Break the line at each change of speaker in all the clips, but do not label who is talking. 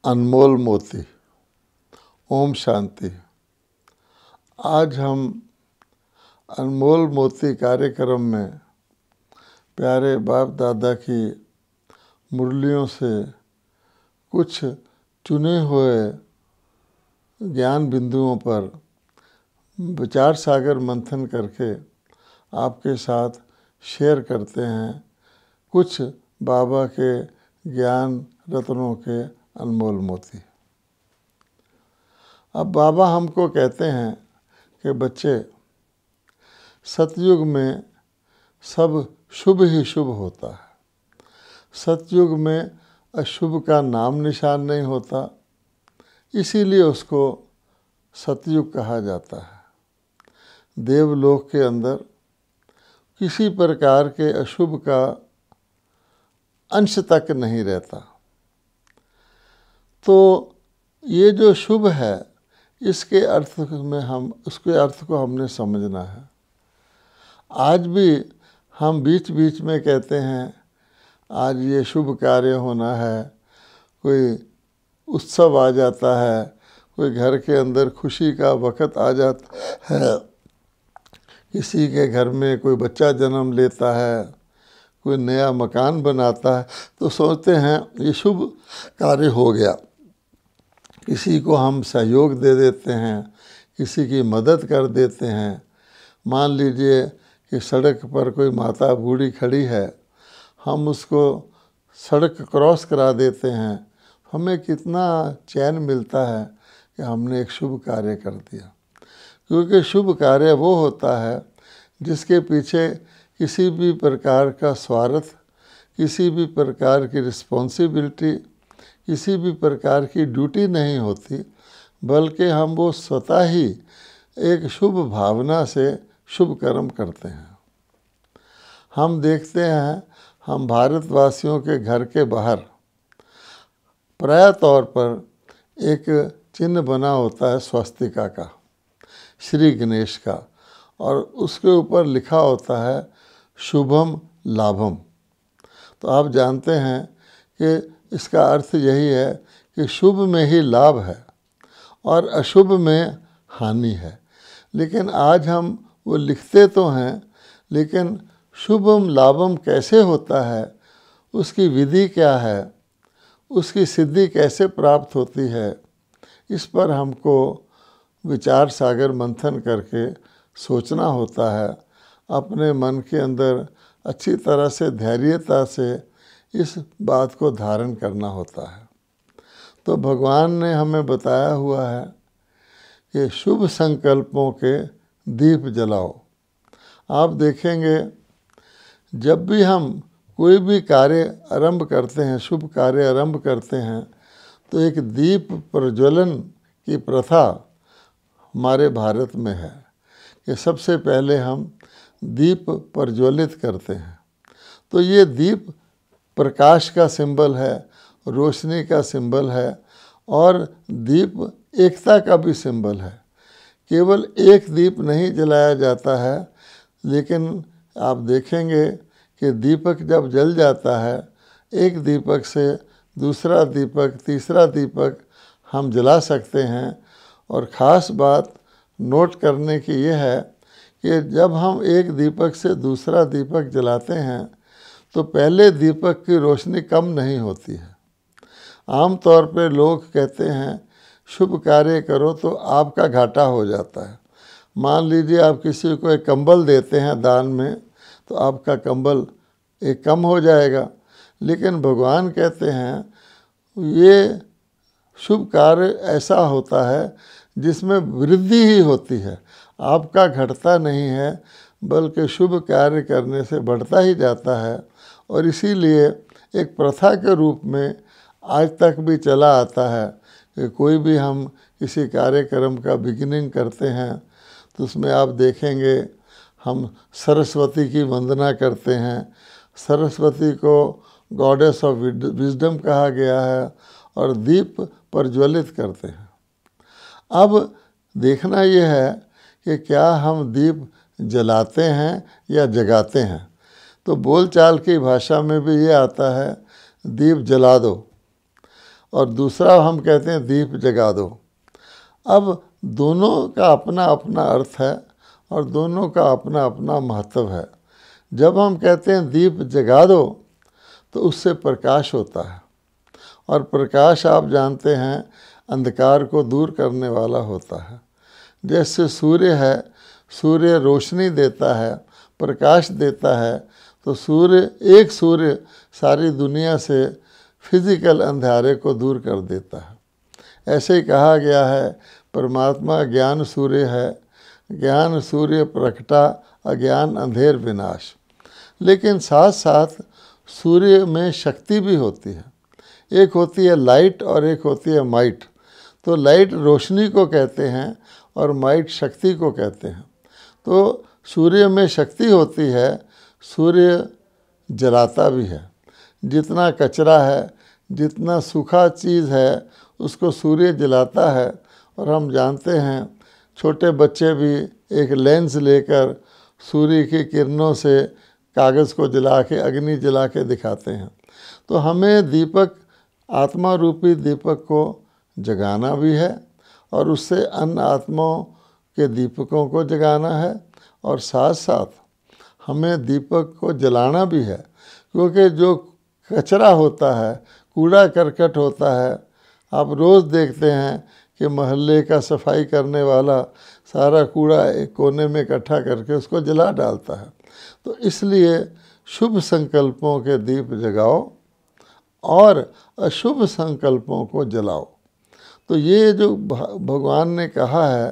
अनमोल मोती। ओम शांति। आज हम अनमोल मोती कार्यक्रम में प्यारे बाप दादा की मुरलियों से कुछ चुने हुए ज्ञान बिंदुओं पर विचार सागर मंथन करके आपके साथ शेयर करते हैं कुछ बाबा के ज्ञान रत्नों के अनमोल मोती। अब बाबा हमको कहते हैं कि बच्चे, सतयुग में सब शुभ ही शुभ होता है। सतयुग में अशुभ का नाम निशान नहीं होता, इसीलिए उसको सतयुग कहा जाता है। देवलोक के अंदर किसी प्रकार के अशुभ का अंश तक नहीं रहता। तो ये जो शुभ है, इसके अर्थ में उसके अर्थ को हमने समझना है। आज भी हम बीच बीच में कहते हैं आज ये शुभ कार्य होना है, कोई उत्सव आ जाता है, कोई घर के अंदर खुशी का वक़्त आ जाता है, किसी के घर में कोई बच्चा जन्म लेता है, कोई नया मकान बनाता है, तो सोचते हैं ये शुभ कार्य हो गया। किसी को हम सहयोग दे देते हैं, किसी की मदद कर देते हैं। मान लीजिए कि सड़क पर कोई माता बूढ़ी खड़ी है, हम उसको सड़क क्रॉस करा देते हैं, हमें कितना चैन मिलता है कि हमने एक शुभ कार्य कर दिया। क्योंकि शुभ कार्य वो होता है जिसके पीछे किसी भी प्रकार का स्वार्थ, किसी भी प्रकार की रिस्पॉन्सिबिलिटी, किसी भी प्रकार की ड्यूटी नहीं होती, बल्कि हम वो स्वतः ही एक शुभ भावना से शुभ कर्म करते हैं। हम देखते हैं, हम भारतवासियों के घर के बाहर प्राय तौर पर एक चिन्ह बना होता है स्वस्तिका का, श्री गणेश का, और उसके ऊपर लिखा होता है शुभम लाभम। तो आप जानते हैं कि इसका अर्थ यही है कि शुभ में ही लाभ है और अशुभ में हानि है। लेकिन आज हम वो लिखते तो हैं, लेकिन शुभम लाभम कैसे होता है, उसकी विधि क्या है, उसकी सिद्धि कैसे प्राप्त होती है, इस पर हमको विचार सागर मंथन करके सोचना होता है। अपने मन के अंदर अच्छी तरह से धैर्यता से इस बात को धारण करना होता है। तो भगवान ने हमें बताया हुआ है कि शुभ संकल्पों के दीप जलाओ। आप देखेंगे, जब भी हम कोई भी कार्य आरंभ करते हैं, शुभ कार्य आरंभ करते हैं, तो एक दीप प्रज्वलन की प्रथा हमारे भारत में है कि सबसे पहले हम दीप प्रज्वलित करते हैं। तो ये दीप प्रकाश का सिंबल है, रोशनी का सिंबल है, और दीप एकता का भी सिंबल है। केवल एक दीप नहीं जलाया जाता है, लेकिन आप देखेंगे कि दीपक जब जल जाता है, एक दीपक से दूसरा दीपक, तीसरा दीपक हम जला सकते हैं। और ख़ास बात नोट करने की यह है कि जब हम एक दीपक से दूसरा दीपक जलाते हैं, तो पहले दीपक की रोशनी कम नहीं होती है। आम तौर पे लोग कहते हैं शुभ कार्य करो तो आपका घाटा हो जाता है। मान लीजिए आप किसी को एक कंबल देते हैं दान में, तो आपका कंबल एक कम हो जाएगा। लेकिन भगवान कहते हैं ये शुभ कार्य ऐसा होता है जिसमें वृद्धि ही होती है, आपका घटता नहीं है, बल्कि शुभ कार्य करने से बढ़ता ही जाता है। और इसीलिए एक प्रथा के रूप में आज तक भी चला आता है कि कोई भी हम किसी कार्यक्रम का बिगिनिंग करते हैं, तो उसमें आप देखेंगे हम सरस्वती की वंदना करते हैं। सरस्वती को गॉडेस ऑफ विजडम कहा गया है, और दीप प्रज्वलित करते हैं। अब देखना यह है कि क्या हम दीप जलाते हैं या जगाते हैं। तो बोलचाल की भाषा में भी ये आता है दीप जला दो। और दूसरा हम कहते हैं दीप जगा दो। अब दोनों का अपना अपना अर्थ है और दोनों का अपना अपना महत्व है। जब हम कहते हैं दीप जगा दो तो उससे प्रकाश होता है, और प्रकाश आप जानते हैं अंधकार को दूर करने वाला होता है। जैसे सूर्य है, सूर्य रोशनी देता है, प्रकाश देता है, तो एक सूर्य सारी दुनिया से फिजिकल अंधेरे को दूर कर देता है। ऐसे ही कहा गया है परमात्मा ज्ञान सूर्य है, ज्ञान सूर्य प्रकटा, अज्ञान अंधेर विनाश। लेकिन साथ साथ सूर्य में शक्ति भी होती है। एक होती है लाइट और एक होती है माइट। तो लाइट रोशनी को कहते हैं और माइट शक्ति को कहते हैं। तो सूर्य में शक्ति होती है, सूर्य जलाता भी है। जितना कचरा है, जितना सूखा चीज़ है, उसको सूर्य जलाता है। और हम जानते हैं छोटे बच्चे भी एक लेंस लेकर सूर्य की किरणों से कागज़ को जला के, अग्नि जला के दिखाते हैं। तो हमें दीपक, आत्मा रूपी दीपक को जगाना भी है और उससे अन्य आत्माओं के दीपकों को जगाना है, और साथ साथ हमें दीपक को जलाना भी है। क्योंकि जो कचरा होता है, कूड़ा करकट होता है, आप रोज़ देखते हैं कि मोहल्ले का सफाई करने वाला सारा कूड़ा एक कोने में इकट्ठा करके उसको जला डालता है। तो इसलिए शुभ संकल्पों के दीप जगाओ और अशुभ संकल्पों को जलाओ। तो ये जो भगवान ने कहा है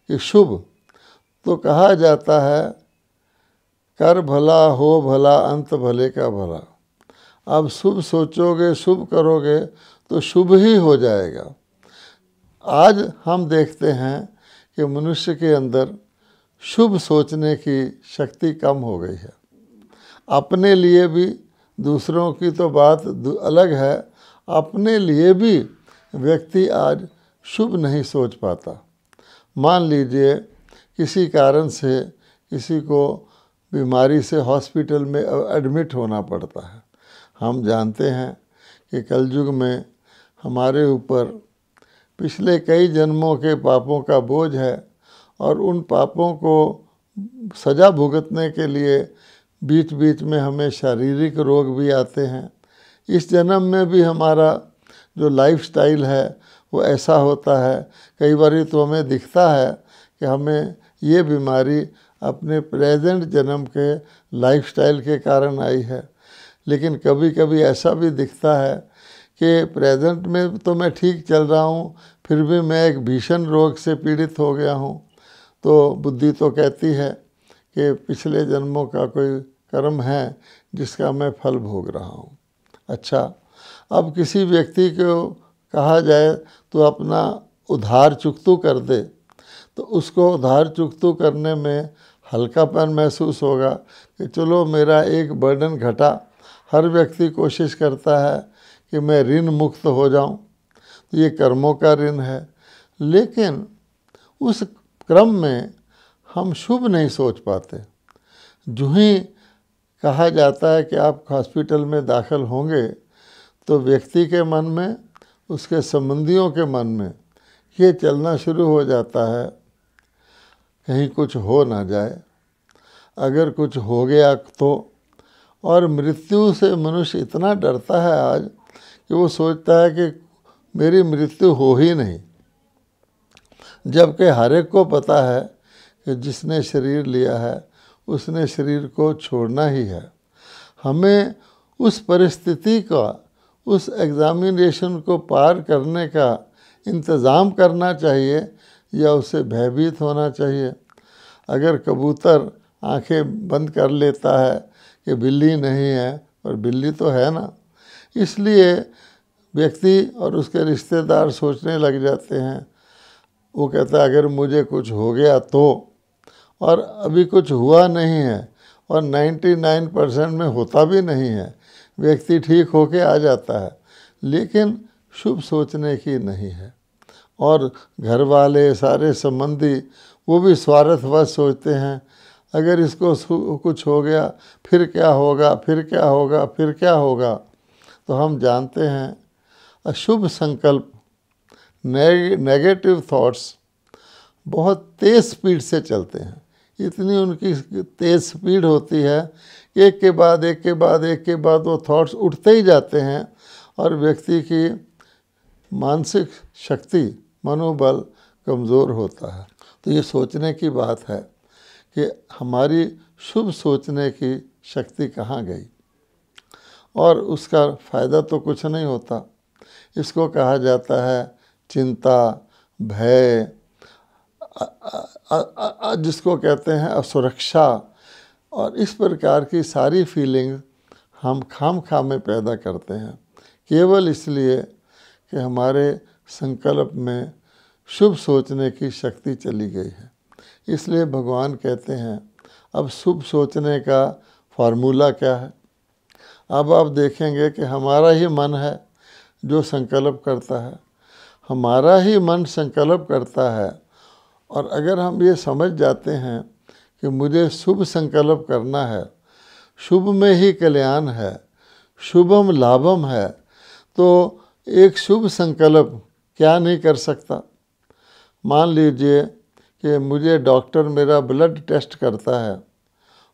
कि शुभ, तो कहा जाता है कर भला हो भला, अंत भले का भला। अब शुभ सोचोगे, शुभ करोगे तो शुभ ही हो जाएगा। आज हम देखते हैं कि मनुष्य के अंदर शुभ सोचने की शक्ति कम हो गई है। अपने लिए भी, दूसरों की तो बात अलग है, अपने लिए भी व्यक्ति आज शुभ नहीं सोच पाता। मान लीजिए किसी कारण से किसी को बीमारी से हॉस्पिटल में एडमिट होना पड़ता है। हम जानते हैं कि कलयुग में हमारे ऊपर पिछले कई जन्मों के पापों का बोझ है, और उन पापों को सज़ा भुगतने के लिए बीच बीच में हमें शारीरिक रोग भी आते हैं। इस जन्म में भी हमारा जो लाइफस्टाइल है वो ऐसा होता है। कई बार तो हमें दिखता है कि हमें ये बीमारी अपने प्रेजेंट जन्म के लाइफस्टाइल के कारण आई है। लेकिन कभी कभी ऐसा भी दिखता है कि प्रेजेंट में तो मैं ठीक चल रहा हूँ, फिर भी मैं एक भीषण रोग से पीड़ित हो गया हूँ। तो बुद्धि तो कहती है कि पिछले जन्मों का कोई कर्म है जिसका मैं फल भोग रहा हूँ। अच्छा, अब किसी व्यक्ति को कहा जाए तो अपना उधार चुकतू कर दे, तो उसको उधार चुकतू करने में हल्कापन महसूस होगा कि चलो मेरा एक बर्डन घटा। हर व्यक्ति कोशिश करता है कि मैं ऋण मुक्त हो जाऊं, तो ये कर्मों का ऋण है। लेकिन उस क्रम में हम शुभ नहीं सोच पाते। जो ही कहा जाता है कि आप हॉस्पिटल में दाखिल होंगे, तो व्यक्ति के मन में, उसके संबंधियों के मन में ये चलना शुरू हो जाता है, कहीं कुछ हो ना जाए, अगर कुछ हो गया तो। और मृत्यु से मनुष्य इतना डरता है आज कि वो सोचता है कि मेरी मृत्यु हो ही नहीं, जबकि हर एक को पता है कि जिसने शरीर लिया है उसने शरीर को छोड़ना ही है। हमें उस परिस्थिति का, उस एग्ज़ामिनेशन को पार करने का इंतज़ाम करना चाहिए या उससे भयभीत होना चाहिए। अगर कबूतर आंखें बंद कर लेता है कि बिल्ली नहीं है, और बिल्ली तो है ना, इसलिए व्यक्ति और उसके रिश्तेदार सोचने लग जाते हैं। वो कहता है अगर मुझे कुछ हो गया तो, और अभी कुछ हुआ नहीं है, और 99% में होता भी नहीं है, व्यक्ति ठीक होके आ जाता है, लेकिन शुभ सोचने की नहीं है। और घर वाले, सारे संबंधी, वो भी स्वार्थवश सोचते हैं अगर इसको कुछ हो गया फिर क्या होगा, फिर क्या होगा, फिर क्या होगा। तो हम जानते हैं अशुभ संकल्प, नेगेटिव थॉट्स बहुत तेज़ स्पीड से चलते हैं। इतनी उनकी तेज़ स्पीड होती है, एक के बाद एक के बाद एक के बाद वो थॉट्स उठते ही जाते हैं और व्यक्ति की मानसिक शक्ति, मनोबल कमज़ोर होता है। तो ये सोचने की बात है कि हमारी शुभ सोचने की शक्ति कहाँ गई, और उसका फ़ायदा तो कुछ नहीं होता। इसको कहा जाता है चिंता, भय, जिसको कहते हैं असुरक्षा, और इस प्रकार की सारी फीलिंग हम खामखा में पैदा करते हैं, केवल इसलिए कि हमारे संकल्प में शुभ सोचने की शक्ति चली गई है। इसलिए भगवान कहते हैं अब शुभ सोचने का फार्मूला क्या है। अब आप देखेंगे कि हमारा ही मन है जो संकल्प करता है, हमारा ही मन संकल्प करता है। और अगर हम ये समझ जाते हैं कि मुझे शुभ संकल्प करना है, शुभ में ही कल्याण है, शुभम लाभम है, तो एक शुभ संकल्प क्या नहीं कर सकता। मान लीजिए कि मुझे डॉक्टर मेरा ब्लड टेस्ट करता है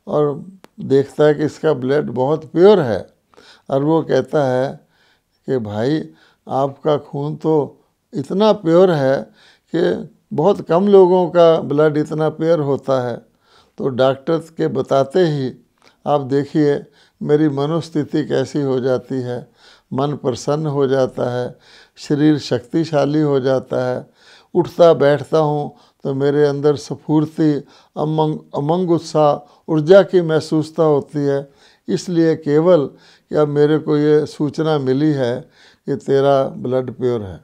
और देखता है कि इसका ब्लड बहुत प्योर है, और वो कहता है कि भाई आपका खून तो इतना प्योर है कि बहुत कम लोगों का ब्लड इतना प्योर होता है। तो डॉक्टर के बताते ही आप देखिए मेरी मनोस्थिति कैसी हो जाती है, मन प्रसन्न हो जाता है, शरीर शक्तिशाली हो जाता है, उठता बैठता हूँ तो मेरे अंदर स्फूर्ति, अमंग उत्साह, ऊर्जा की महसूसता होती है। इसलिए केवल कि अब मेरे को ये सूचना मिली है कि तेरा ब्लड प्योर है।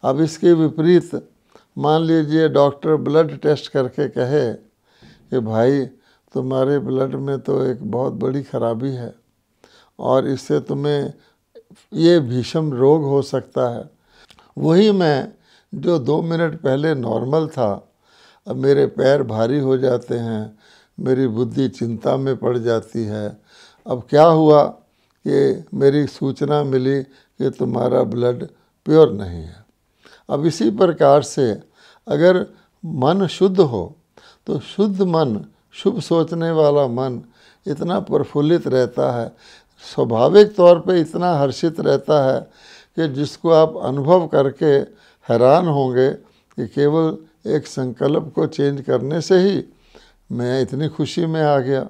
अब इसके विपरीत मान लीजिए डॉक्टर ब्लड टेस्ट करके कहे कि भाई तुम्हारे ब्लड में तो एक बहुत बड़ी खराबी है और इससे तुम्हें ये भीषण रोग हो सकता है। वही मैं जो 2 मिनट पहले नॉर्मल था, अब मेरे पैर भारी हो जाते हैं, मेरी बुद्धि चिंता में पड़ जाती है। अब क्या हुआ कि मेरी सूचना मिली कि तुम्हारा ब्लड प्योर नहीं है। अब इसी प्रकार से अगर मन शुद्ध हो तो शुद्ध मन, शुभ सोचने वाला मन इतना प्रफुल्लित रहता है, स्वाभाविक तौर पे इतना हर्षित रहता है कि जिसको आप अनुभव करके हैरान होंगे कि केवल एक संकल्प को चेंज करने से ही मैं इतनी खुशी में आ गया।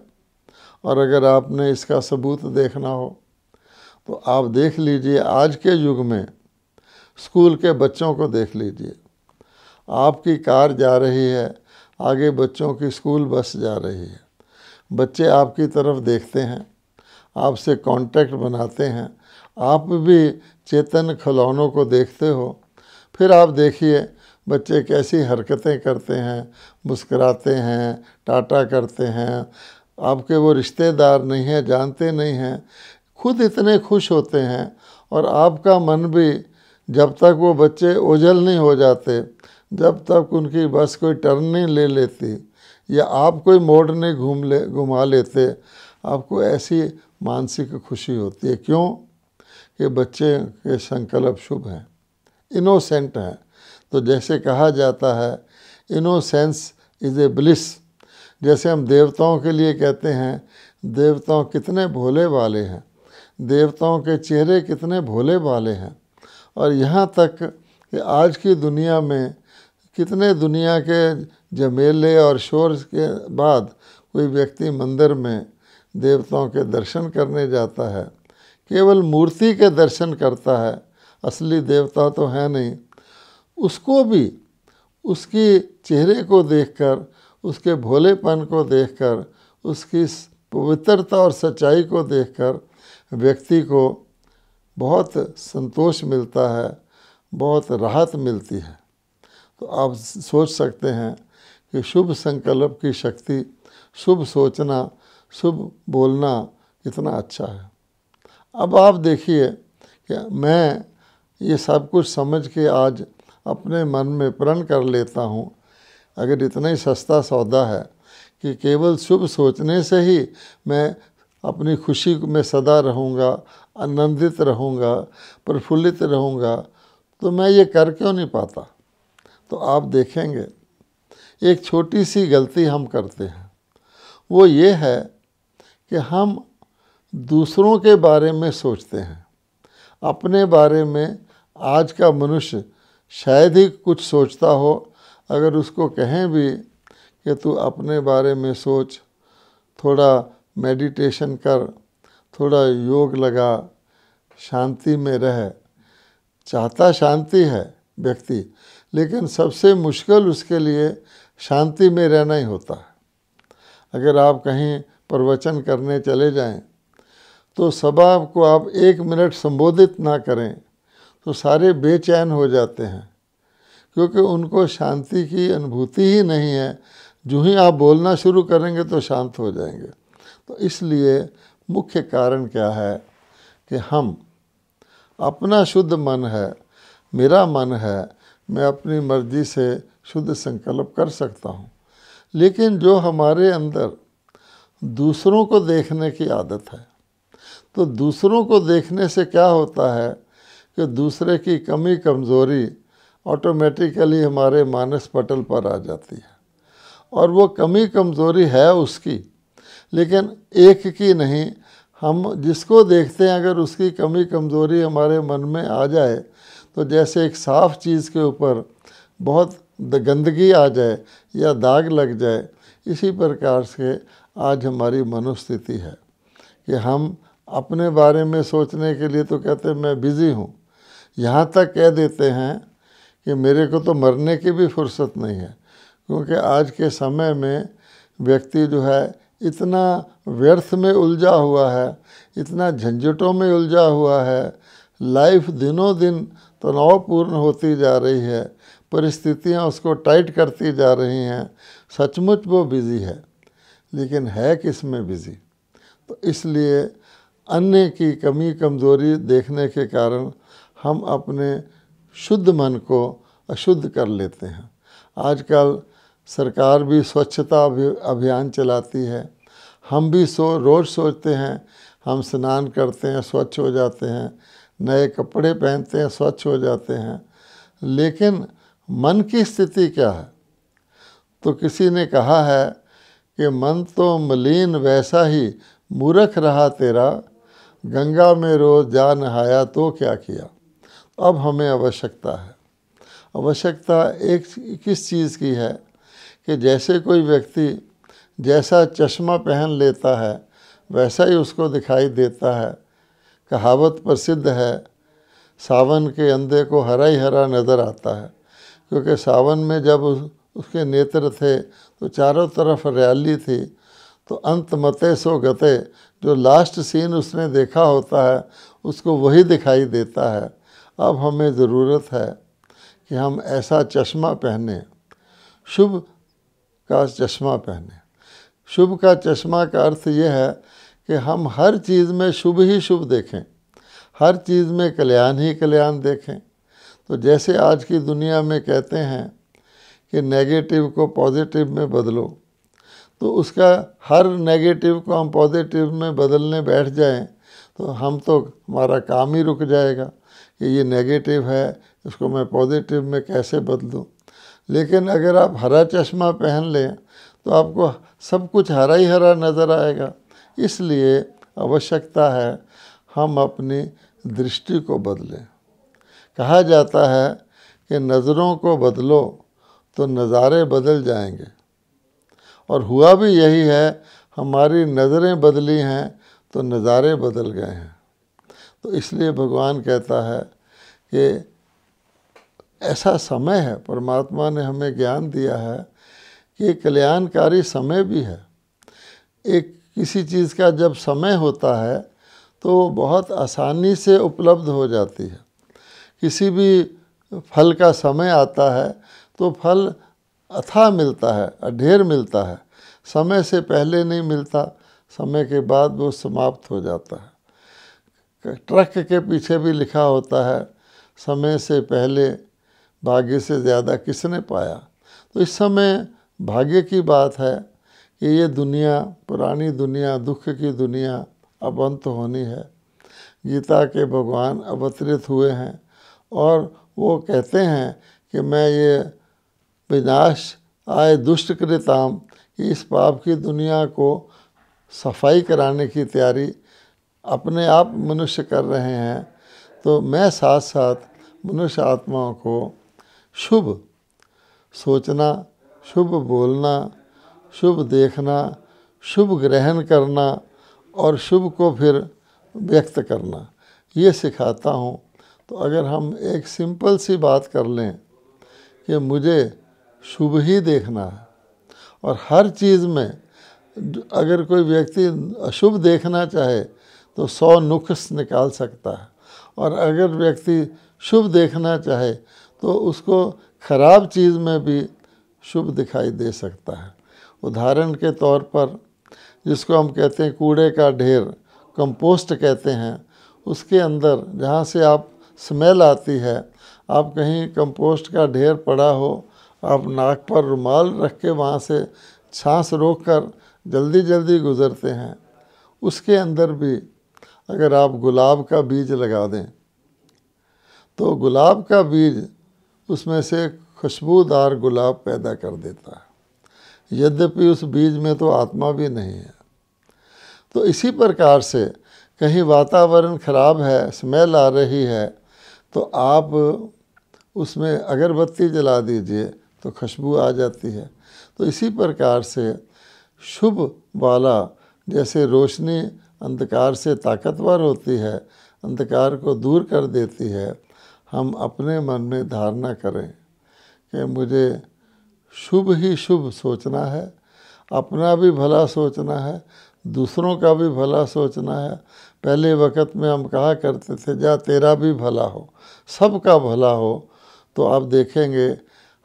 और अगर आपने इसका सबूत देखना हो तो आप देख लीजिए, आज के युग में स्कूल के बच्चों को देख लीजिए। आपकी कार जा रही है, आगे बच्चों की स्कूल बस जा रही है, बच्चे आपकी तरफ देखते हैं, आपसे कांटेक्ट बनाते हैं, आप भी चेतन खिलौनों को देखते हो। फिर आप देखिए बच्चे कैसी हरकतें करते हैं, मुस्कुराते हैं, टाटा करते हैं, आपके वो रिश्तेदार नहीं हैं, जानते नहीं हैं, खुद इतने खुश होते हैं। और आपका मन भी जब तक वो बच्चे ओझल नहीं हो जाते, जब तक उनकी बस कोई टर्न नहीं ले लेती या आप कोई मोड़ नहीं घुमा लेते, आपको ऐसी मानसिक खुशी होती है। क्यों? कि बच्चे के संकल्प शुभ हैं, इनोसेंट हैं। तो जैसे कहा जाता है इनोसेंस इज़ ए ब्लिस। जैसे हम देवताओं के लिए कहते हैं, देवताओं कितने भोले वाले हैं, देवताओं के चेहरे कितने भोले वाले हैं। और यहाँ तक कि आज की दुनिया में कितने दुनिया के झमेले और शोर के बाद कोई व्यक्ति मंदिर में देवताओं के दर्शन करने जाता है, केवल मूर्ति के दर्शन करता है, असली देवता तो है नहीं। उसको भी उसकी चेहरे को देखकर, उसके भोलेपन को देखकर, उसकी पवित्रता और सच्चाई को देखकर व्यक्ति को बहुत संतोष मिलता है, बहुत राहत मिलती है। तो आप सोच सकते हैं कि शुभ संकल्प की शक्ति, शुभ सोचना, शुभ बोलना कितना अच्छा है। अब आप देखिए कि मैं ये सब कुछ समझ के आज अपने मन में प्रण कर लेता हूँ, अगर इतना ही सस्ता सौदा है कि केवल शुभ सोचने से ही मैं अपनी खुशी में सदा रहूँगा, आनंदित रहूँगा, प्रफुल्लित रहूँगा, तो मैं ये कर क्यों नहीं पाता? तो आप देखेंगे एक छोटी सी गलती हम करते हैं, वो ये है कि हम दूसरों के बारे में सोचते हैं। अपने बारे में आज का मनुष्य शायद ही कुछ सोचता हो। अगर उसको कहें भी कि तू अपने बारे में सोच, थोड़ा मेडिटेशन कर, थोड़ा योग लगा, शांति में रह, चाहता शांति है व्यक्ति, लेकिन सबसे मुश्किल उसके लिए शांति में रहना ही होता है। अगर आप कहीं प्रवचन करने चले जाएं तो सभा को आप 1 मिनट संबोधित ना करें तो सारे बेचैन हो जाते हैं, क्योंकि उनको शांति की अनुभूति ही नहीं है। जो ही आप बोलना शुरू करेंगे तो शांत हो जाएंगे। तो इसलिए मुख्य कारण क्या है कि हम अपना शुद्ध मन है, मेरा मन है, मैं अपनी मर्जी से शुद्ध संकल्प कर सकता हूँ, लेकिन जो हमारे अंदर दूसरों को देखने की आदत है, तो दूसरों को देखने से क्या होता है कि दूसरे की कमी कमज़ोरी ऑटोमेटिकली हमारे मानस पटल पर आ जाती है। और वो कमी कमज़ोरी है उसकी, लेकिन एक की नहीं, हम जिसको देखते हैं अगर उसकी कमी कमज़ोरी हमारे मन में आ जाए तो जैसे एक साफ़ चीज़ के ऊपर बहुत गंदगी आ जाए या दाग लग जाए, इसी प्रकार से आज हमारी मनोस्थिति है कि हम अपने बारे में सोचने के लिए तो कहते हैं मैं बिज़ी हूँ, यहाँ तक कह देते हैं कि मेरे को तो मरने की भी फुर्सत नहीं है, क्योंकि आज के समय में व्यक्ति जो है इतना व्यर्थ में उलझा हुआ है, इतना झंझटों में उलझा हुआ है, लाइफ दिनों दिन तनावपूर्ण होती जा रही है, परिस्थितियाँ उसको टाइट करती जा रही हैं। सचमुच वो बिज़ी है, लेकिन है किस में बिज़ी? तो इसलिए अन्य की कमी कमज़ोरी देखने के कारण हम अपने शुद्ध मन को अशुद्ध कर लेते हैं। आजकल सरकार भी स्वच्छता अभियान चलाती है। हम भी रोज़ सोचते हैं, हम स्नान करते हैं स्वच्छ हो जाते हैं, नए कपड़े पहनते हैं स्वच्छ हो जाते हैं, लेकिन मन की स्थिति क्या है? तो किसी ने कहा है कि मन तो मलिन वैसा ही मूर्ख रहा तेरा, गंगा में रोज़ जा नहाया तो क्या किया। अब हमें आवश्यकता है, आवश्यकता एक किस चीज़ की है कि जैसे कोई व्यक्ति जैसा चश्मा पहन लेता है वैसा ही उसको दिखाई देता है। कहावत प्रसिद्ध है, सावन के अंधे को हरा ही हरा नज़र आता है, क्योंकि सावन में जब उसके नेत्र थे तो चारों तरफ हरियाली थी। तो अंत मते सो गते, जो लास्ट सीन उसने देखा होता है उसको वही दिखाई देता है। अब हमें ज़रूरत है कि हम ऐसा चश्मा पहने, शुभ का चश्मा पहने। शुभ का चश्मा का अर्थ ये है कि हम हर चीज़ में शुभ ही शुभ देखें, हर चीज़ में कल्याण ही कल्याण देखें। तो जैसे आज की दुनिया में कहते हैं कि नेगेटिव को पॉजिटिव में बदलो, तो उसका हर नेगेटिव को हम पॉजिटिव में बदलने बैठ जाएं तो हमारा काम ही रुक जाएगा कि ये नेगेटिव है, इसको मैं पॉजिटिव में कैसे बदलूं। लेकिन अगर आप हरा चश्मा पहन लें तो आपको सब कुछ हरा ही हरा नज़र आएगा। इसलिए आवश्यकता है हम अपनी दृष्टि को बदलें। कहा जाता है कि नज़रों को बदलो तो नज़ारे बदल जाएंगे, और हुआ भी यही है। हमारी नज़रें बदली हैं तो नज़ारे बदल गए हैं। तो इसलिए भगवान कहता है कि ऐसा समय है, परमात्मा ने हमें ज्ञान दिया है कि कल्याणकारी समय भी है। एक किसी चीज़ का जब समय होता है तो वो बहुत आसानी से उपलब्ध हो जाती है। किसी भी फल का समय आता है तो फल अथाह मिलता है, ढेर मिलता है। समय से पहले नहीं मिलता, समय के बाद वो समाप्त हो जाता है। ट्रक के पीछे भी लिखा होता है, समय से पहले भाग्य से ज़्यादा किसने पाया। तो इस समय भाग्य की बात है कि ये दुनिया, पुरानी दुनिया, दुख की दुनिया, अब अंत होनी है। गीता के भगवान अवतरित हुए हैं और वो कहते हैं कि मैं ये विनाश आए दुष्ट कृताम, कि इस पाप की दुनिया को सफाई कराने की तैयारी अपने आप मनुष्य कर रहे हैं। तो मैं साथ साथ मनुष्य आत्माओं को शुभ सोचना, शुभ बोलना, शुभ देखना, शुभ ग्रहण करना और शुभ को फिर व्यक्त करना, ये सिखाता हूँ। तो अगर हम एक सिंपल सी बात कर लें कि मुझे शुभ ही देखना है, और हर चीज़ में अगर कोई व्यक्ति अशुभ देखना चाहे तो 100 नुक्स निकाल सकता है, और अगर व्यक्ति शुभ देखना चाहे तो उसको खराब चीज़ में भी शुभ दिखाई दे सकता है। उदाहरण के तौर पर जिसको हम कहते हैं कूड़े का ढेर, कंपोस्ट कहते हैं, उसके अंदर जहाँ से आप स्मेल आती है, आप कहीं कंपोस्ट का ढेर पड़ा हो, आप नाक पर रुमाल रख के वहाँ से सांस रोक कर जल्दी जल्दी गुज़रते हैं। उसके अंदर भी अगर आप गुलाब का बीज लगा दें तो गुलाब का बीज उसमें से खुशबूदार गुलाब पैदा कर देता है, यद्यपि उस बीज में तो आत्मा भी नहीं है। तो इसी प्रकार से कहीं वातावरण खराब है, स्मेल आ रही है, तो आप उसमें अगरबत्ती जला दीजिए तो खुशबू आ जाती है। तो इसी प्रकार से शुभ वाला, जैसे रोशनी अंधकार से ताकतवर होती है, अंधकार को दूर कर देती है, हम अपने मन में धारणा करें कि मुझे शुभ ही शुभ सोचना है, अपना भी भला सोचना है, दूसरों का भी भला सोचना है। पहले वक्त में हम कहा करते थे जा तेरा भी भला हो, सबका भला हो। तो आप देखेंगे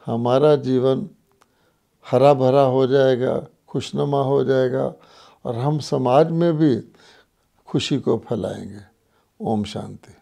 हमारा जीवन हरा भरा हो जाएगा, खुशनुमा हो जाएगा, और हम समाज में भी खुशी को फैलाएंगे। ओम शांति।